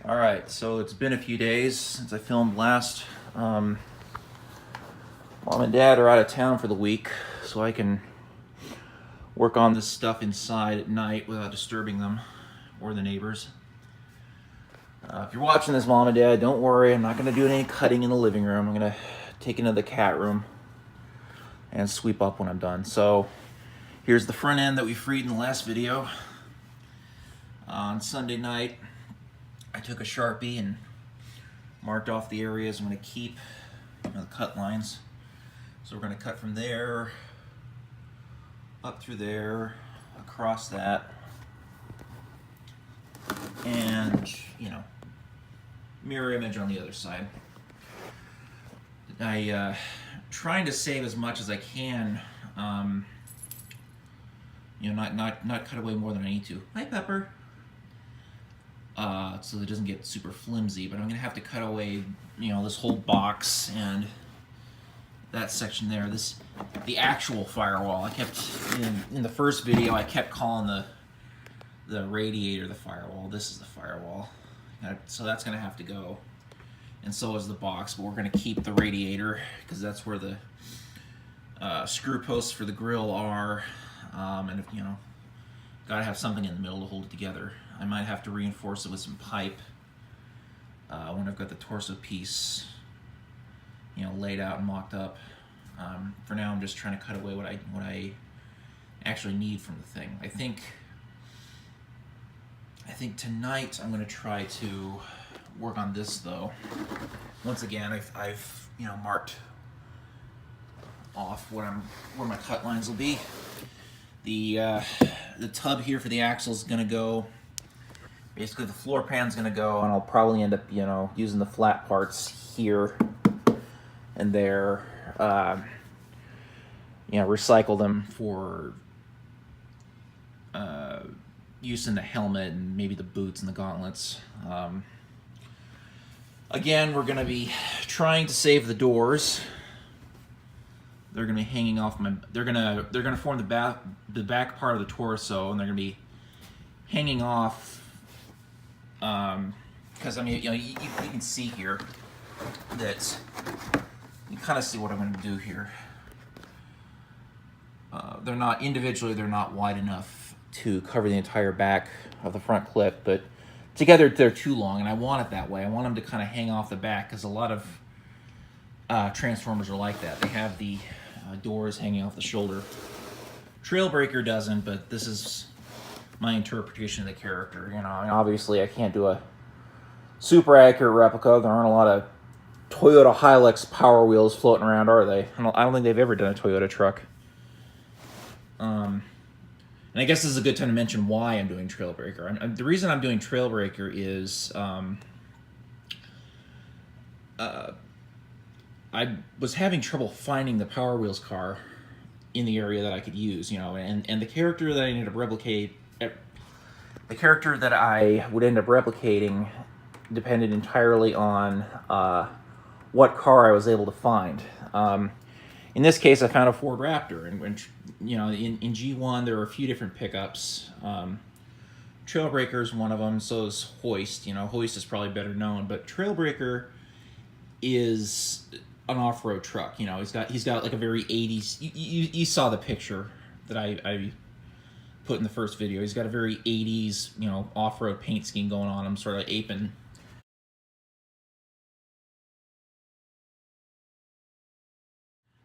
All right, so it's been a few days since I filmed last. Mom and Dad are out of town for the week, so I can work on this stuff inside at night without disturbing them or the neighbors. If you're watching this, Mom and Dad, don't worry. I'm not going to do any cutting in the living room. I'm going to take it into the cat room and sweep up when I'm done. So here's the front end that we freed in the last video. On Sunday night, I took a Sharpie and marked off the areas I'm going to keep, the cut lines. So we're going to cut from there, up through there, across that, and, mirror image on the other side. Trying to save as much as I can, not cut away more than I need to. Hi, Pepper. So it doesn't get super flimsy, but I'm gonna have to cut away, this whole box and that section there. The actual firewall. I kept in the first video. I kept calling the radiator the firewall. This is the firewall. So that's gonna have to go, and so is the box. But we're gonna keep the radiator because that's where the screw posts for the grill are, and if gotta have something in the middle to hold it together. I might have to reinforce it with some pipe when I've got the torso piece, laid out and mocked up. For now, I'm just trying to cut away what I actually need from the thing. I think tonight I'm going to try to work on this though. Once again, I've marked off where my cut lines will be. The tub here for the axle is going to go. Basically, the floor pan's going to go, and I'll probably end up, using the flat parts here and there. Recycle them for use in the helmet and maybe the boots and the gauntlets. Again, we're going to be trying to save the doors. They're going to be hanging off my. They're going to form the back part of the torso, and they're going to be hanging off. Because you can see here that you kind of see what I'm going to do here. They're not individually, they're not wide enough to cover the entire back of the front clip, but together they're too long, and I want it that way. I want them to kind of hang off the back because a lot of Transformers are like that. They have the doors hanging off the shoulder. Trailbreaker doesn't, but this is my interpretation of the character. Obviously I can't do a super accurate replica. There aren't a lot of Toyota Hilux Power Wheels floating around, are they? I don't think they've ever done a Toyota truck. And I guess this is a good time to mention why I'm doing Trailbreaker. The reason I'm doing Trailbreaker is I was having trouble finding the Power Wheels car in the area that I could use, and the character that I ended up the character that I would end up replicating depended entirely on what car I was able to find. In this case, I found a Ford Raptor, and in G1 there are a few different pickups. Trailbreaker is one of them. So is Hoist. Hoist is probably better known, but Trailbreaker is an off-road truck. He's got like a very 80s. You saw the picture that I put in the first video. He's got a very 80s, off-road paint scheme going on. I'm sort of aping.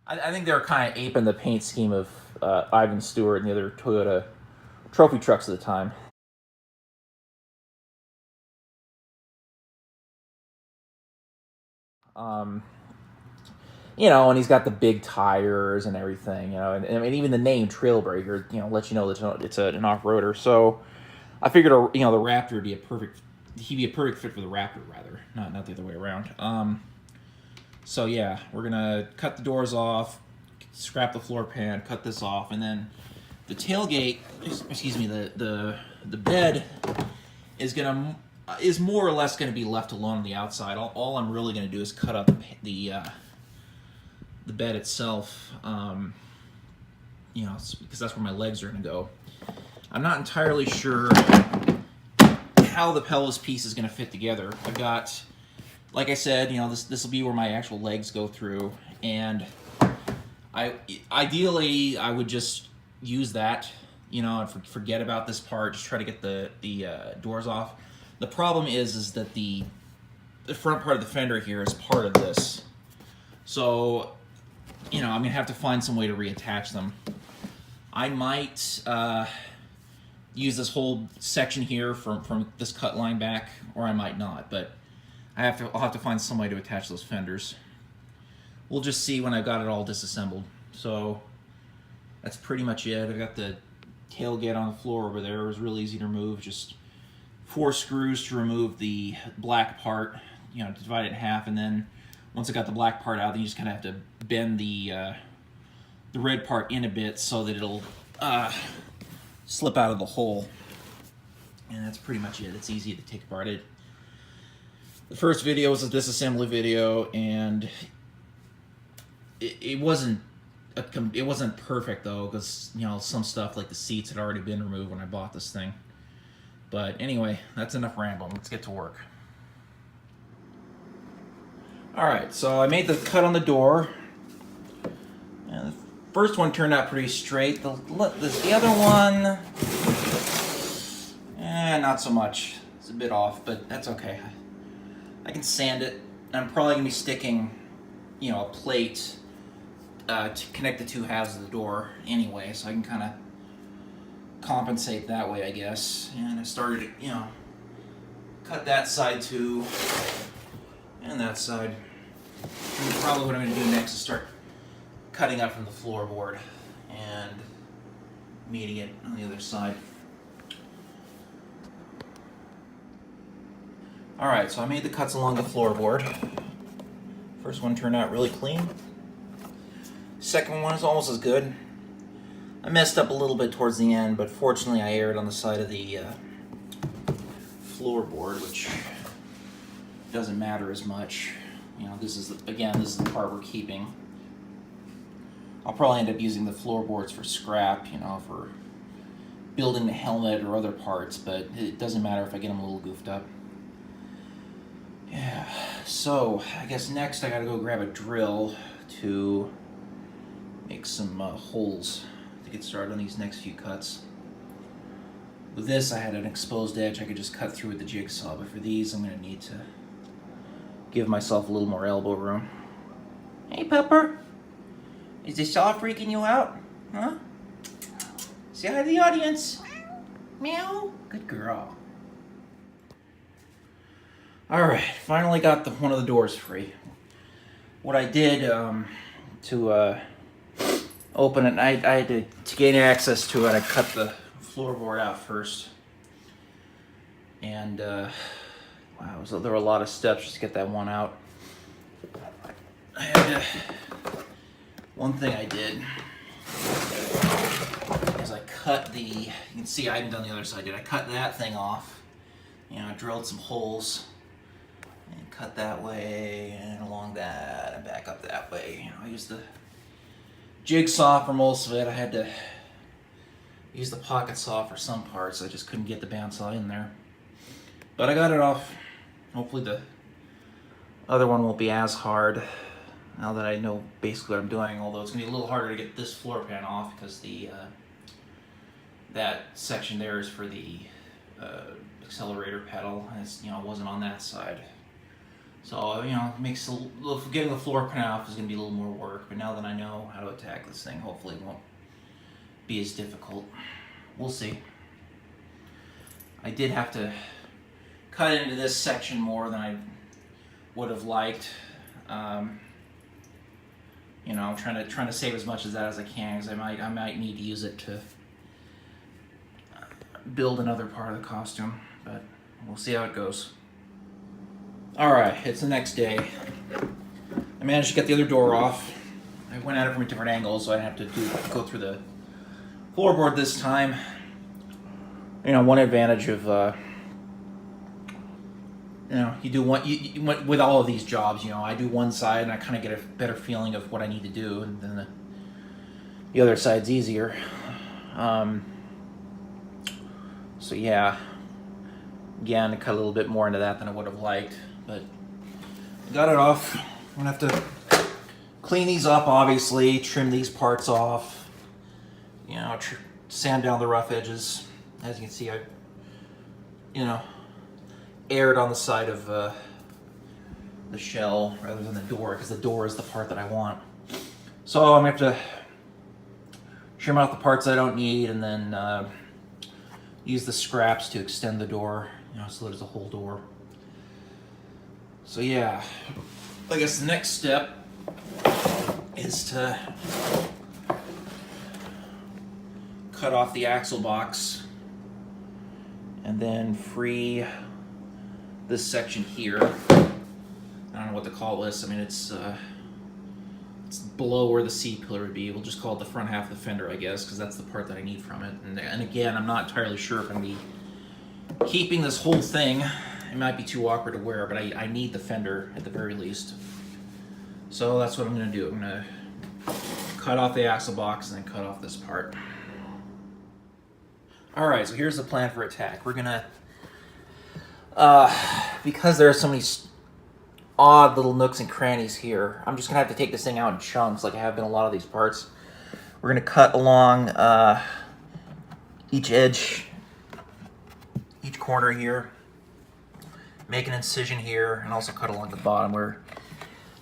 I think they're kind of aping the paint scheme of Ivan Stewart and the other Toyota trophy trucks at the time. And he's got the big tires and everything, and even the name Trailbreaker, lets you know that it's an off-roader. So I figured, the Raptor would be he'd be a perfect fit for the Raptor, rather, not the other way around. So yeah, we're gonna cut the doors off, scrap the floor pan, cut this off, and then the tailgate, the bed is more or less going to be left alone on the outside. All I'm really going to do is cut up the bed itself, because that's where my legs are going to go. I'm not entirely sure how the pelvis piece is going to fit together. I've got, like I said, you know, this will be where my actual legs go through, and ideally I would just use that, you know, and forget about this part. Just try to get the doors off. The problem is that the front part of the fender here is part of this, so you know I'm gonna have to find some way to reattach them. I might use this whole section here from this cut line back, or I might not, but I'll have to find some way to attach those fenders. We'll just see when I've got it all disassembled. So that's pretty much it. I've got the tailgate on the floor over there. It was really easy to remove. Just 4 screws to remove the black part, you know, to divide it in half, and then once I got the black part out, then you just kind of have to bend the red part in a bit so that it'll slip out of the hole. And that's pretty much it. It's easy to take apart. The first video was a disassembly video, and it wasn't perfect though, because you know some stuff like the seats had already been removed when I bought this thing. But anyway, that's enough rambling. Let's get to work. Alright, so I made the cut on the door. And the first one turned out pretty straight. The other one, not so much. It's a bit off, but that's okay. I can sand it. I'm probably going to be sticking, you know, a plate to connect the 2 halves of the door anyway, so I can kind of compensate that way, I guess. And I started to, you know, cut that side too, and that side. And probably what I'm going to do next is start cutting up from the floorboard and meeting it on the other side. Alright, so I made the cuts along the floorboard. First one turned out really clean. Second one is almost as good. I messed up a little bit towards the end, but fortunately I erred on the side of the floorboard, which doesn't matter as much. You know, this is the part we're keeping. I'll probably end up using the floorboards for scrap, you know, for building the helmet or other parts, but it doesn't matter if I get them a little goofed up. Yeah, so I guess next I gotta go grab a drill to make some holes to get started on these next few cuts. With this I had an exposed edge I could just cut through with the jigsaw, but for these I'm gonna need to give myself a little more elbow room. Hey Pepper, is the saw freaking you out? Huh? Say hi to the audience. Meow. Good girl. Alright, finally got one of the doors free. What I did to open it, I had to gain access to it, I cut the floorboard out first. And, wow, so there were a lot of steps just to get that one out. One thing I did is I cut you can see I haven't done the other side yet. I cut that thing off, you know, drilled some holes. And cut that way, and along that, and back up that way. You know, I used the jigsaw for most of it. I had to use the pocket saw for some parts. I just couldn't get the bandsaw in there. But I got it off. Hopefully the other one won't be as hard now that I know basically what I'm doing. Although it's going to be a little harder to get this floor pan off because that section there is for the accelerator pedal. And it's, you know, it wasn't on that side. So, you know, getting the floor pan off is going to be a little more work, but now that I know how to attack this thing, hopefully it won't be as difficult. We'll see. I did have to cut into this section more than I would have liked. You know, I'm trying to save as much of that as I can, because I might need to use it to build another part of the costume, but we'll see how it goes. Alright, it's the next day. I managed to get the other door off. I went at it from a different angle, so I didn't have to go through the floorboard this time. You know, one advantage of, you know, you do one, with all of these jobs, you know, I do one side and I kind of get a better feeling of what I need to do, and then the other side's easier. So yeah. Again, I cut a little bit more into that than I would have liked, but got it off. I'm gonna have to clean these up, obviously, trim these parts off, you know, sand down the rough edges. As you can see, I, you know, aired on the side of the shell rather than the door, because the door is the part that I want. So I'm gonna have to trim out the parts I don't need, and then use the scraps to extend the door, you know, so there's a whole door. So yeah, I guess the next step is to cut off the axle box and then free this section here. I don't know what to call this. I mean, it's below where the seat pillar would be. We'll just call it the front half of the fender, I guess, because that's the part that I need from it. And again, I'm not entirely sure if I'm going to be keeping this whole thing. It might be too awkward to wear, but I need the fender at the very least. So that's what I'm going to do. I'm going to cut off the axle box and then cut off this part. Alright, so here's the plan for attack. We're going to, because there are so many odd little nooks and crannies here, I'm just going to have to take this thing out in chunks like I have been a lot of these parts. We're going to cut along each edge, each corner here, make an incision here, and also cut along the bottom. We're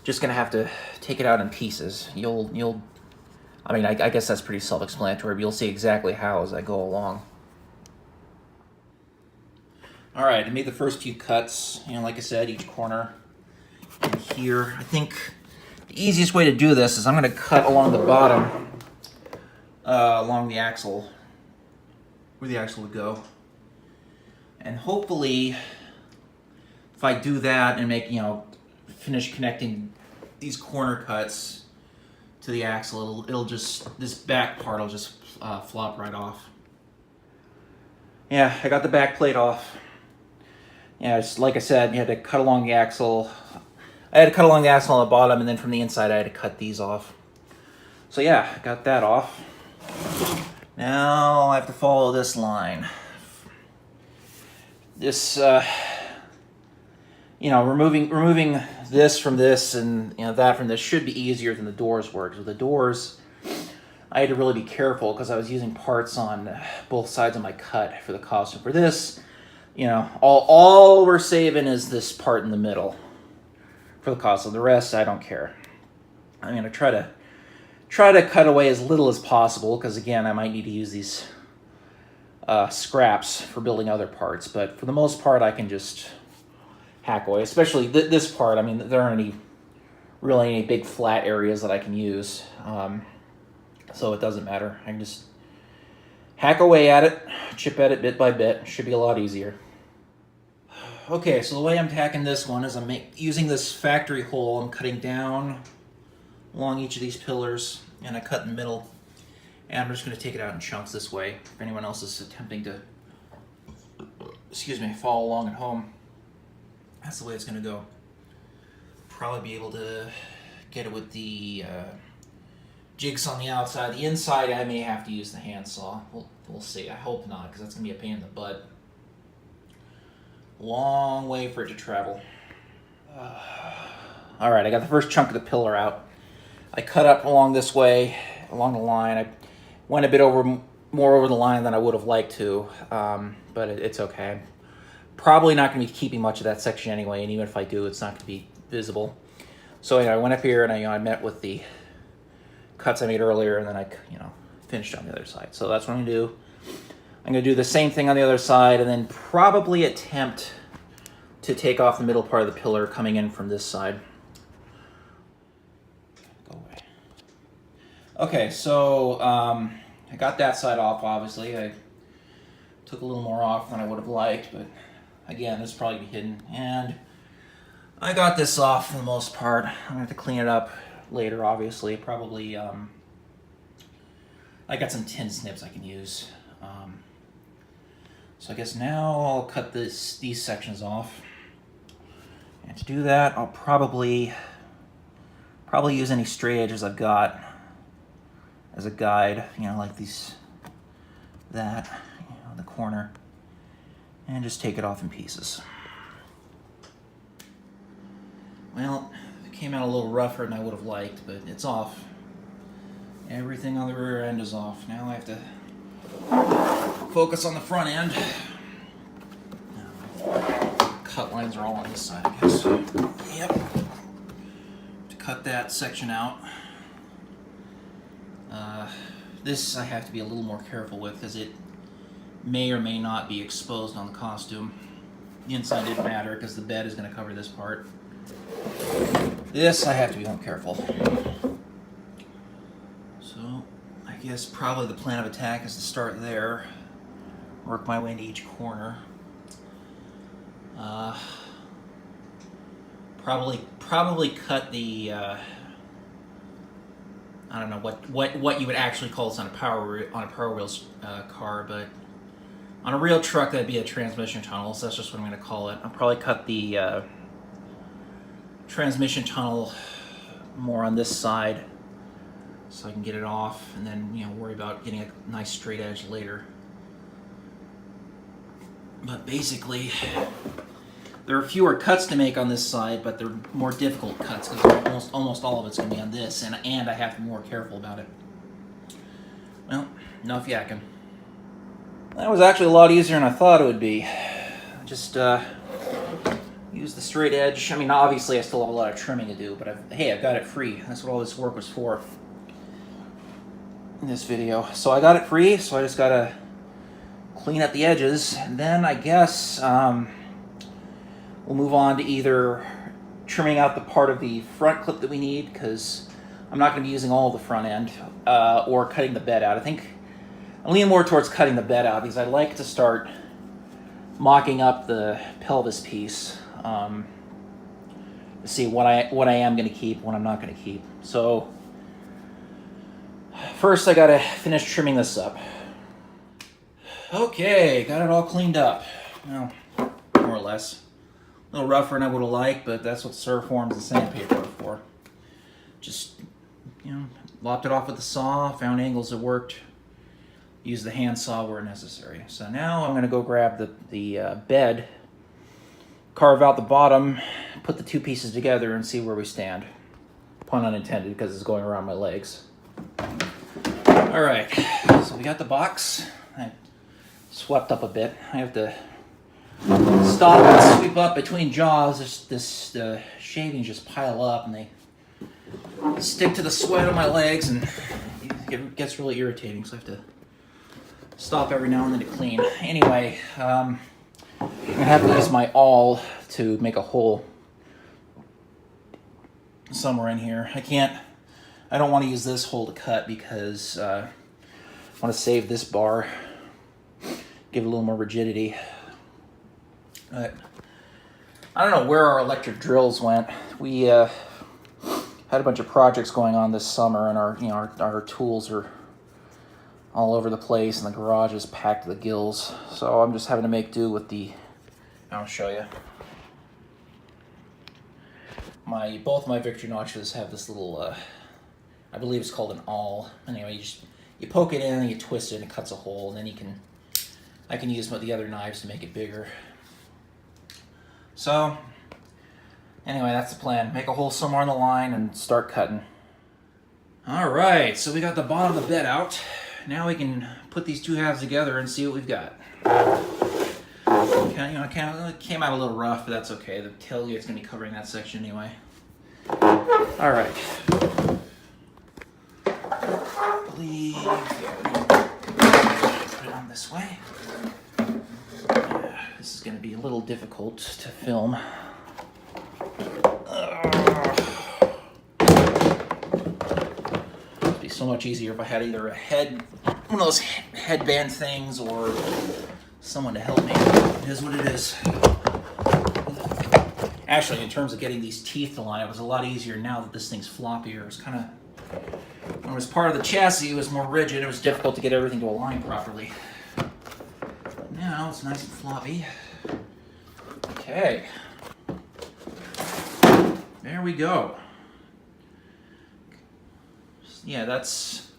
just going to have to take it out in pieces. I mean, I guess that's pretty self-explanatory, but you'll see exactly how as I go along. Alright, I made the first few cuts, you know, like I said, each corner. And here, I think the easiest way to do this is I'm going to cut along the bottom, along the axle, where the axle would go. And hopefully, if I do that and make, you know, finish connecting these corner cuts to the axle, it'll just, this back part will just flop right off. Yeah, I got the back plate off. Yeah, just like I said, you had to cut along the axle. I had to cut along the axle on the bottom, and then from the inside I had to cut these off. So yeah, I got that off. Now I have to follow this line. This, you know, removing this from this and, you know, that from this should be easier than the doors were. Because with the doors, I had to really be careful because I was using parts on both sides of my cut for the costume. For this, you know, all we're saving is this part in the middle for the costume. The rest, I don't care. I'm gonna try to cut away as little as possible because, again, I might need to use these scraps for building other parts. But for the most part, I can just hack away. Especially this part. I mean, there aren't really any big flat areas that I can use, so it doesn't matter. I can just hack away at it, chip at it bit by bit. Should be a lot easier. Okay, so the way I'm tacking this one is I'm using this factory hole. I'm cutting down along each of these pillars, and I cut in the middle. And I'm just going to take it out in chunks this way. If anyone else is attempting to, follow along at home, that's the way it's going to go. Probably be able to get it with the jigs on the outside. The inside, I may have to use the handsaw. We'll see. I hope not, because that's going to be a pain in the butt. Long way for it to travel. Alright, I got the first chunk of the pillar out. I cut up along this way, along the line. I went a bit more over the line than I would have liked to, but it's okay. I'm probably not going to be keeping much of that section anyway, and even if I do, it's not going to be visible. So anyway, I went up here and I met with the cuts I made earlier, and then I finished on the other side. So that's what I'm going to do. I'm going to do the same thing on the other side, and then probably attempt to take off the middle part of the pillar coming in from this side. Go away. Okay, so I got that side off, obviously. I took a little more off than I would have liked, but again, this will probably be hidden. And I got this off for the most part. I'm going to have to clean it up later, obviously. Probably, I got some tin snips I can use. So I guess now I'll cut these sections off. And to do that, I'll probably use any straight edges I've got as a guide, like the corner. and just take it off in pieces. Well, it came out a little rougher than I would have liked, but it's off. Everything on the rear end is off. Now I have to focus on the front end. Cut lines are all on this side, I guess. Yep. To cut that section out. This I have to be a little more careful with because it may or may not be exposed on the costume. The inside didn't matter because the bed is going to cover this part. This I have to be more careful. So I guess probably the plan of attack is to start there, work my way into each corner. Probably cut the I don't know what you would actually call this on a Power Wheels car, but on a real truck that'd be a transmission tunnel, so that's just what I'm going to call it. I'll probably cut the transmission tunnel more on this side so I can get it off, and then worry about getting a nice straight edge later. But basically, there are fewer cuts to make on this side, but they're more difficult cuts because almost all of it's going to be on this, and I have to be more careful about it. Well, enough yakking. That was actually a lot easier than I thought it would be. Just use the straight edge. I mean, obviously I still have a lot of trimming to do, but I've got it free. That's what all this work was for in this video. So I got it free, so I just got to clean up the edges, and then I guess we'll move on to either trimming out the part of the front clip that we need, because I'm not going to be using all of the front end, or cutting the bed out. I think I'm leaning more towards cutting the bed out because I like to start mocking up the pelvis piece to see what I am going to keep, what I'm not going to keep. So first I got to finish trimming this up. Okay, got it all cleaned up. Well, more or less. A little rougher than I would have liked, but that's what Surforms and sandpaper are for. Just, lopped it off with the saw, found angles that worked, used the hand saw where necessary. So now I'm going to go grab the bed, carve out the bottom, put the two pieces together, and see where we stand. Pun unintended, because it's going around my legs. Alright, so we got the box. I swept up a bit. I have to stop and sweep up between jaws. The shavings just pile up and they stick to the sweat of my legs, and it gets really irritating, so I have to stop every now and then to clean. Anyway, I'm gonna have to use my awl to make a hole somewhere in here. I don't want to use this hole to cut because I want to save this bar, give it a little more rigidity. But I don't know where our electric drills went. We had a bunch of projects going on this summer, and our tools are all over the place, and the garage is packed to the gills. So I'm just having to make do with I'll show you. Both my Victory notches have this little, I believe it's called an awl. Anyway, you poke it in and you twist it and it cuts a hole, and then I can use the other knives to make it bigger. So, anyway, that's the plan. Make a hole somewhere on the line and start cutting. Alright, so we got the bottom of the bed out. Now we can put these two halves together and see what we've got. It came out a little rough, but that's okay. The tailgate's going to be covering that section anyway. Alright. I believe... put it on this way. This is going to be a little difficult to film. It'd be so much easier if I had either one of those headband things, or someone to help me. It is what it is. Actually, in terms of getting these teeth to line, it was a lot easier now that this thing's floppier. It was kind of, when it was part of the chassis, it was more rigid. It was difficult to get everything to align properly. But now it's nice and floppy. Okay. There we go. Yeah, that's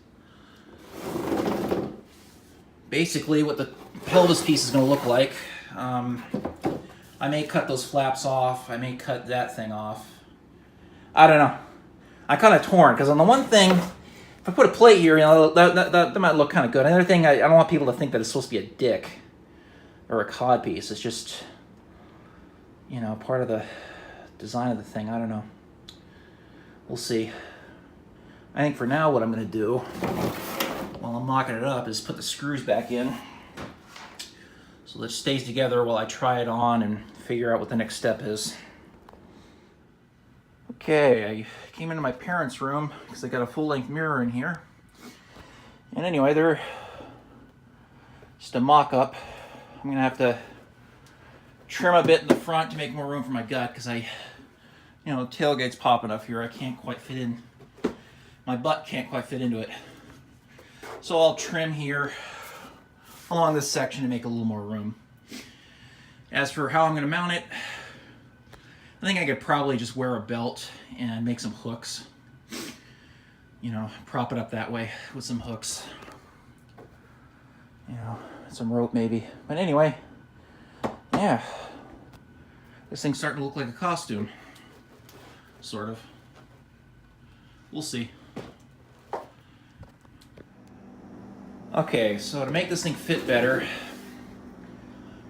basically what the pelvis piece is going to look like. I may cut those flaps off. I may cut that thing off. I don't know. I'm kind of torn because on the one thing, if I put a plate here, you know, that might look kind of good. Another thing, I don't want people to think that it's supposed to be a dick or a cod piece. It's just, you know, part of the design of the thing. I don't know. We'll see. I think for now what I'm going to do while I'm mocking it up is put the screws back in so that it stays together while I try it on and figure out what the next step is. Okay, I came into my parents' room because they got a full-length mirror in here. And anyway, they're just a mock-up. I'm going to have to trim a bit in the front to make more room for my gut because you know, the tailgate's popping up here. I can't quite fit in. My butt can't quite fit into it. So I'll trim here along this section to make a little more room. As for how I'm going to mount it, I think I could probably just wear a belt and make some hooks. You know, prop it up that way with some hooks. You know, some rope maybe. But anyway, yeah. This thing's starting to look like a costume. Sort of. We'll see. Okay, so to make this thing fit better,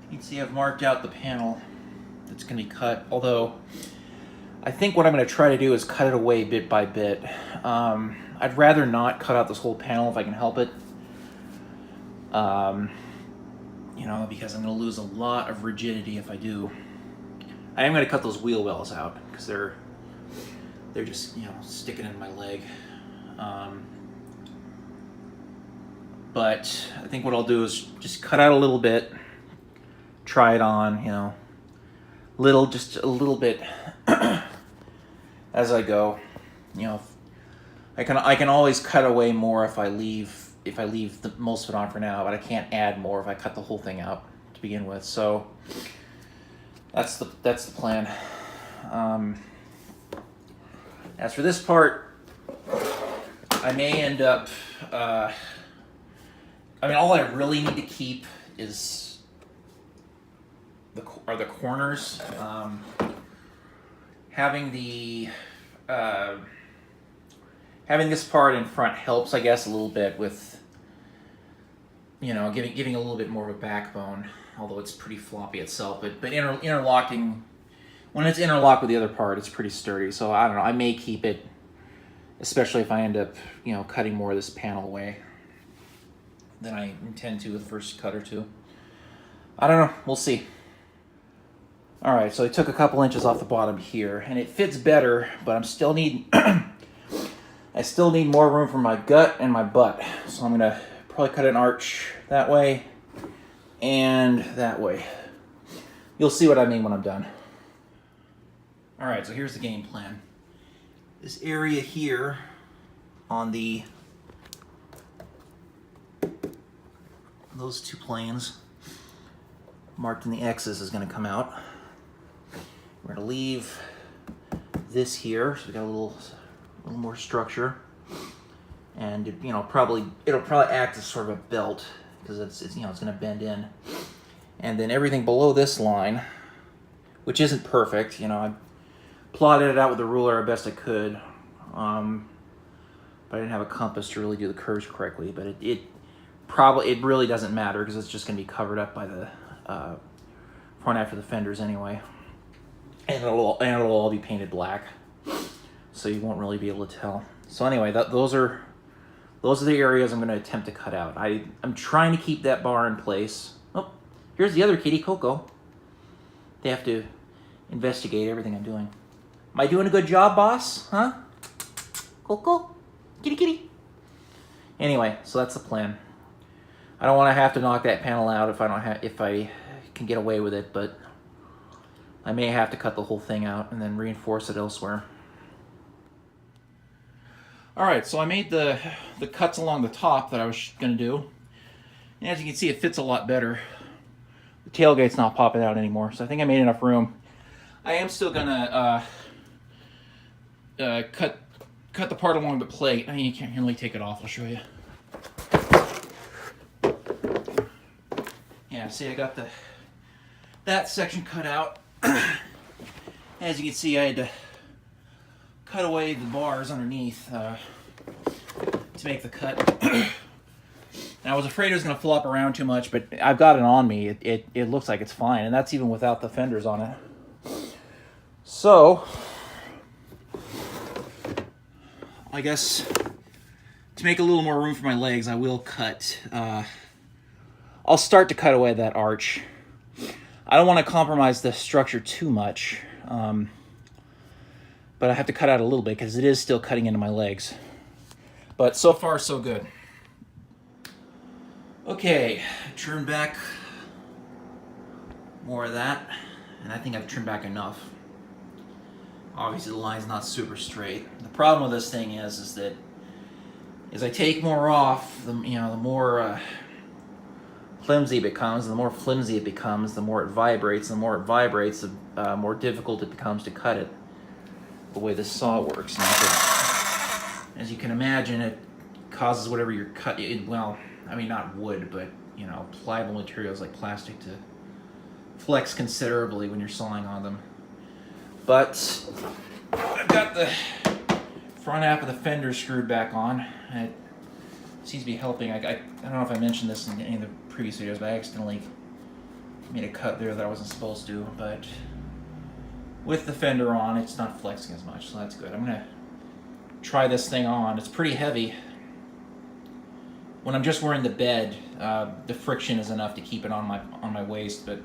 you can see I've marked out the panel that's going to be cut, although I think what I'm going to try to do is cut it away bit by bit. I'd rather not cut out this whole panel if I can help it. You know, because I'm going to lose a lot of rigidity if I do. I am going to cut those wheel wells out because they're just, you know, sticking in my leg. But I think what I'll do is just cut out a little bit, try it on, you know, just a little bit as I go. You know, I can always cut away more if I leave the most of it on for now, but I can't add more if I cut the whole thing out to begin with. So that's the plan. As for this part, I may end up. I mean, all I really need to keep is the corners. Having this part in front helps, I guess, a little bit with, you know, giving a little bit more of a backbone. Although it's pretty floppy itself, but interlocking, when it's interlocked with the other part, it's pretty sturdy. So I don't know. I may keep it, especially if I end up, you know, cutting more of this panel away than I intend to with the first cut or two. I don't know. We'll see. All right, so I took a couple inches off the bottom here, and it fits better, but I still need more room for my gut and my butt. So I'm gonna probably cut an arch that way and that way. You'll see what I mean when I'm done. All right, so here's the game plan. This area here on those two planes marked in the X's is going to come out. We're going to leave this here, so we got a little more structure, and it'll probably act as sort of a belt because it's it's going to bend in, and then everything below this line, which isn't perfect, you know, I plotted it out with a ruler as best I could, but I didn't have a compass to really do the curves correctly, but it really doesn't matter because it's just going to be covered up by the front after the fenders anyway, and it'll all be painted black, so you won't really be able to tell. So anyway, those are the areas I'm going to attempt to cut out. I'm trying to keep that bar in place. Oh, here's the other kitty, Coco. They have to investigate everything I'm doing. Am I doing a good job, boss? Huh? Coco, kitty, kitty. Anyway, so that's the plan. I don't want to have to knock that panel out if I can get away with it, but I may have to cut the whole thing out and then reinforce it elsewhere. All right, so I made the cuts along the top that I was going to do. And as you can see, it fits a lot better. The tailgate's not popping out anymore, so I think I made enough room. I am still going to cut the part along the plate. I mean, you can't really take it off. I'll show you. Yeah, see, I got that section cut out. As you can see, I had to cut away the bars underneath to make the cut. And I was afraid it was going to flop around too much, but I've got it on me. It looks like it's fine, and that's even without the fenders on it. So, I guess to make a little more room for my legs, I will cut. I'll start to cut away that arch. I don't want to compromise the structure too much, but I have to cut out a little bit because it is still cutting into my legs. But so far, so good. Okay, trim back more of that, and I think I've trimmed back enough. Obviously, the line's not super straight. The problem with this thing is that as I take more off, the more flimsy it becomes. The more flimsy it becomes, the more it vibrates. The more it vibrates, the more difficult it becomes to cut it. The way this saw works. As you can imagine, it causes whatever you're cutting. Well, I mean, not wood, but pliable materials like plastic to flex considerably when you're sawing on them. But I've got the front half of the fender screwed back on. It seems to be helping. I don't know if I mentioned this in any of the previous videos, but I accidentally made a cut there that I wasn't supposed to. But with the fender on, it's not flexing as much, so that's good. I'm gonna try this thing on. It's pretty heavy. When I'm just wearing the bed, the friction is enough to keep it on my waist, but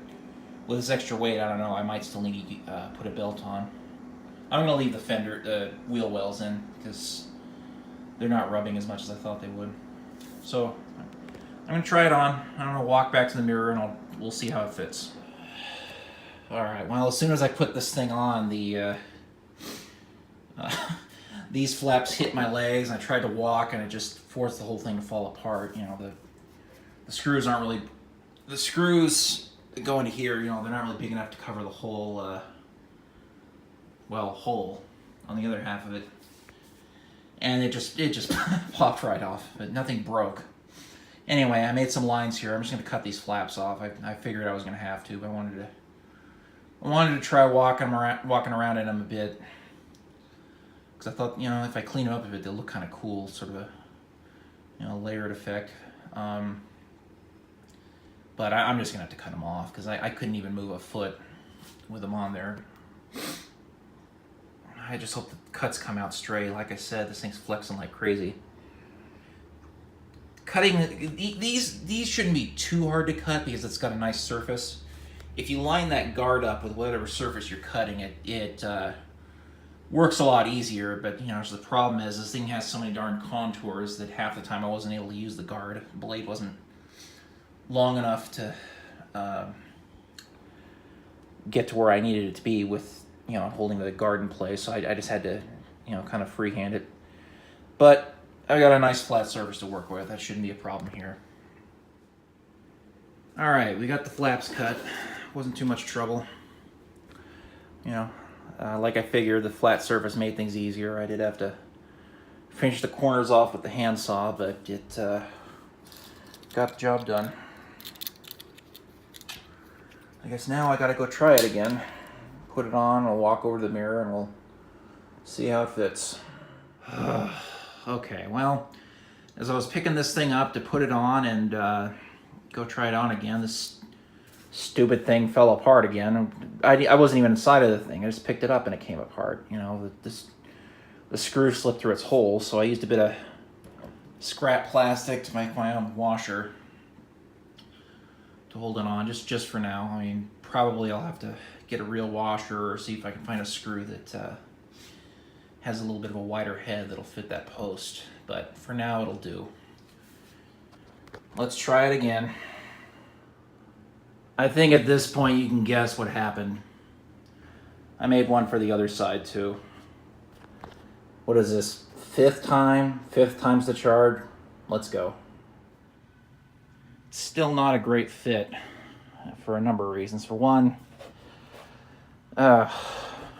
with this extra weight, I don't know, I might still need to put a belt on. I'm going to leave the wheel wells in because they're not rubbing as much as I thought they would. So I'm going to try it on. I'm going to walk back to the mirror and we'll see how it fits. Alright, well, as soon as I put this thing on, these flaps hit my legs, and I tried to walk, and it just forced the whole thing to fall apart. The screws aren't really... The screws that go into here, they're not really big enough to cover the whole, hole on the other half of it. And it just popped right off, but nothing broke. Anyway, I made some lines here. I'm just going to cut these flaps off. I figured I was going to have to, but I wanted to try walking around in them a bit. Because I thought, if I clean them up a bit, they'll look kind of cool, sort of a layered effect. But I'm just going to have to cut them off because I couldn't even move a foot with them on there. I just hope the cuts come out straight. Like I said, this thing's flexing like crazy. Cutting, these shouldn't be too hard to cut because it's got a nice surface. If you line that guard up with whatever surface you're cutting, it works a lot easier. But the problem is this thing has so many darn contours that half the time I wasn't able to use the guard. The blade wasn't long enough to get to where I needed it to be with holding the guard in place. So I just had to kind of freehand it. But I got a nice flat surface to work with. That shouldn't be a problem here. All right, we got the flaps cut. Wasn't too much trouble. Like I figured, the flat surface made things easier. I did have to finish the corners off with the handsaw, but it got the job done. I guess now I gotta go try it again. Put it on, I'll walk over to the mirror, and we'll see how it fits. Okay, well, as I was picking this thing up to put it on and go try it on again, this stupid thing fell apart again. I wasn't even inside of the thing. I just picked it up and it came apart. The screw slipped through its hole, so I used a bit of scrap plastic to make my own washer to hold it on, just for now. I mean, probably I'll have to get a real washer or see if I can find a screw that has a little bit of a wider head that'll fit that post. But for now, it'll do. Let's try it again. I think at this point you can guess what happened. I made one for the other side too. What is this? Fifth time's the charge. Let's go. Still not a great fit for a number of reasons. For one, I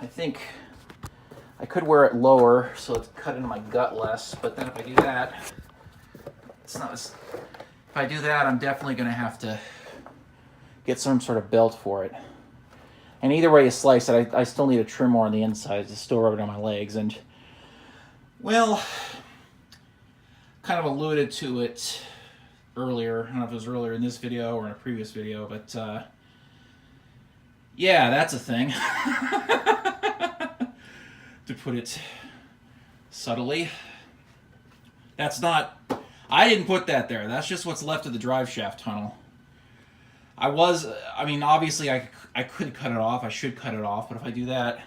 think I could wear it lower so it's cut into my gut less, but then if I do that, if I do that, I'm definitely going to have to get some sort of belt for it. And either way you slice it, I still need to trim more on the inside to still rub it on my legs. And, well, kind of alluded to it earlier. I don't know if it was earlier in this video or in a previous video, but yeah, that's a thing. To put it subtly. That's not... I didn't put that there. That's just what's left of the drive shaft tunnel. I mean, obviously I could cut it off. I should cut it off, but if I do that,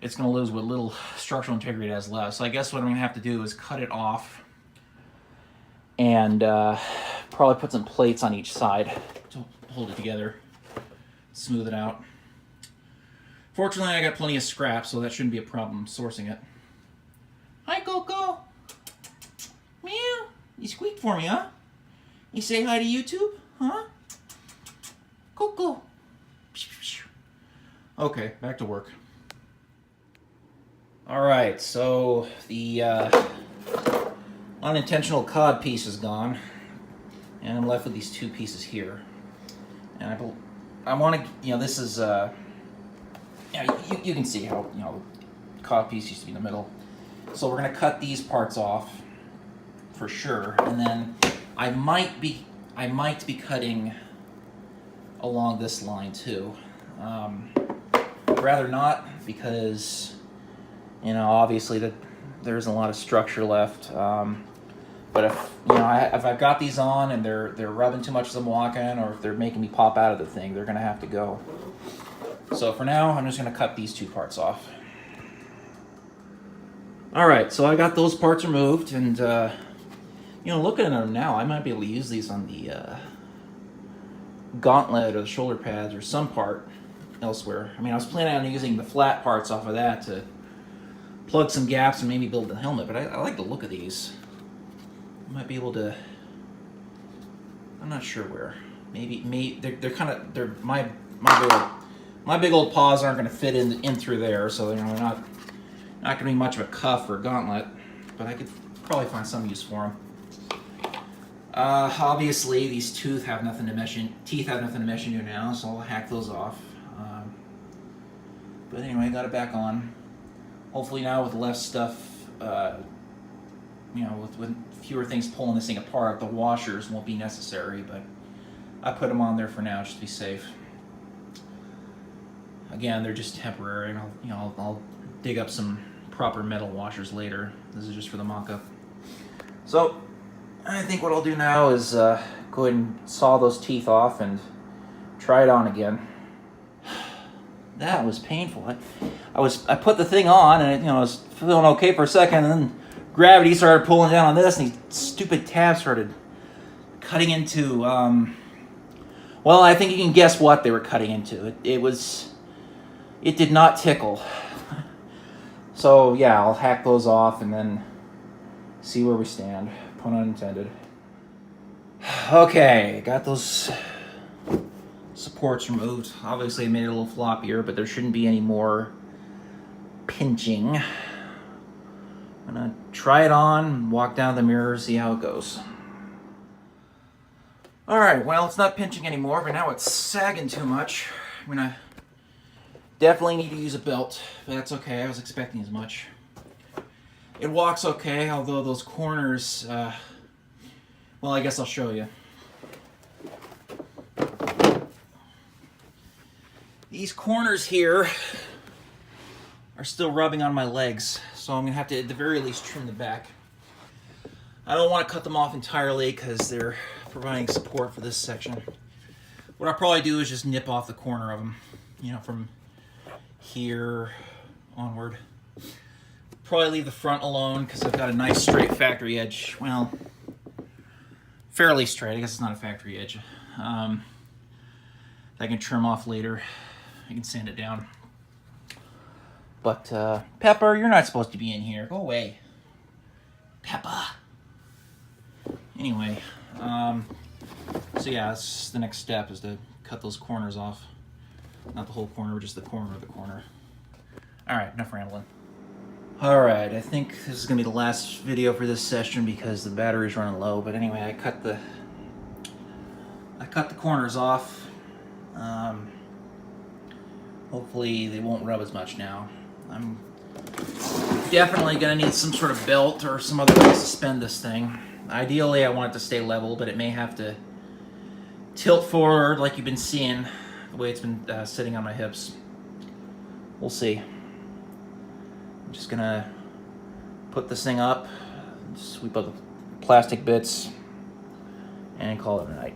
it's going to lose what little structural integrity it has left. So I guess what I'm going to have to do is cut it off and probably put some plates on each side to hold it together, smooth it out. Fortunately, I got plenty of scrap, so that shouldn't be a problem sourcing it. Hi, Coco. Meow. You squeaked for me, huh? You say hi to YouTube? Huh? Coco. Okay, back to work. Alright, so the unintentional cod piece is gone. And I'm left with these two pieces here. And I want to, you know, this is, you can see how, you know, the cod piece used to be in the middle. So we're going to cut these parts off for sure. And then I might be cutting along this line too. Rather not, because, you know, obviously there isn't a lot of structure left. But if, you know, if I've got these on and they're rubbing too much as I'm walking, or if they're making me pop out of the thing, they're going to have to go. So for now, I'm just going to cut these two parts off. Alright, so I got those parts removed, and, you know, looking at them now, I might be able to use these on the gauntlet or the shoulder pads or some part elsewhere. I mean, I was planning on using the flat parts off of that to plug some gaps and maybe build the helmet, but I like the look of these. I might be able to... I'm not sure where. Maybe they're kind of... My big old paws aren't going to fit in through there, so, you know, they're not going to be much of a cuff or a gauntlet, but I could probably find some use for them. Obviously, these teeth have nothing to mesh into now, so I'll hack those off. But anyway, I got it back on. Hopefully now with less stuff, you know, with fewer things pulling this thing apart, the washers won't be necessary, but I put them on there for now just to be safe. Again, they're just temporary, and I'll dig up some proper metal washers later. This is just for the mock-up. So, I think what I'll do now is go ahead and saw those teeth off and try it on again. That was painful. I put the thing on, and I was feeling okay for a second, and then gravity started pulling down on this, and these stupid tabs started cutting into. Well, I think you can guess what they were cutting into. It did not tickle. So yeah, I'll hack those off and then see where we stand. Pun unintended. Okay, got those supports removed. Obviously I made it a little floppier, but there shouldn't be any more pinching. I'm gonna try it on, walk down the mirror, see how it goes. Alright, well, it's not pinching anymore, but now it's sagging too much. I'm gonna definitely need to use a belt, but that's okay. I was expecting as much. It walks okay, although those corners, well, I guess I'll show you. These corners here are still rubbing on my legs, so I'm going to have to, at the very least, trim the back. I don't want to cut them off entirely because they're providing support for this section. What I'll probably do is just nip off the corner of them, you know, from here onward. Probably leave the front alone because I've got a nice straight factory edge. Well, fairly straight. I guess it's not a factory edge. I can trim off later. I can sand it down. But, Pepper, you're not supposed to be in here. Go away. Peppa. Anyway, so yeah, that's the next step, is to cut those corners off. Not the whole corner, just the corner of the corner. Alright, enough rambling. Alright, I think this is going to be the last video for this session because the battery's running low. But anyway, I cut the corners off. Hopefully they won't rub as much now. I'm definitely gonna need some sort of belt or some other way to suspend this thing. Ideally, I want it to stay level, but it may have to tilt forward like you've been seeing the way it's been sitting on my hips. We'll see. I'm just gonna put this thing up, sweep up the plastic bits, and call it a night.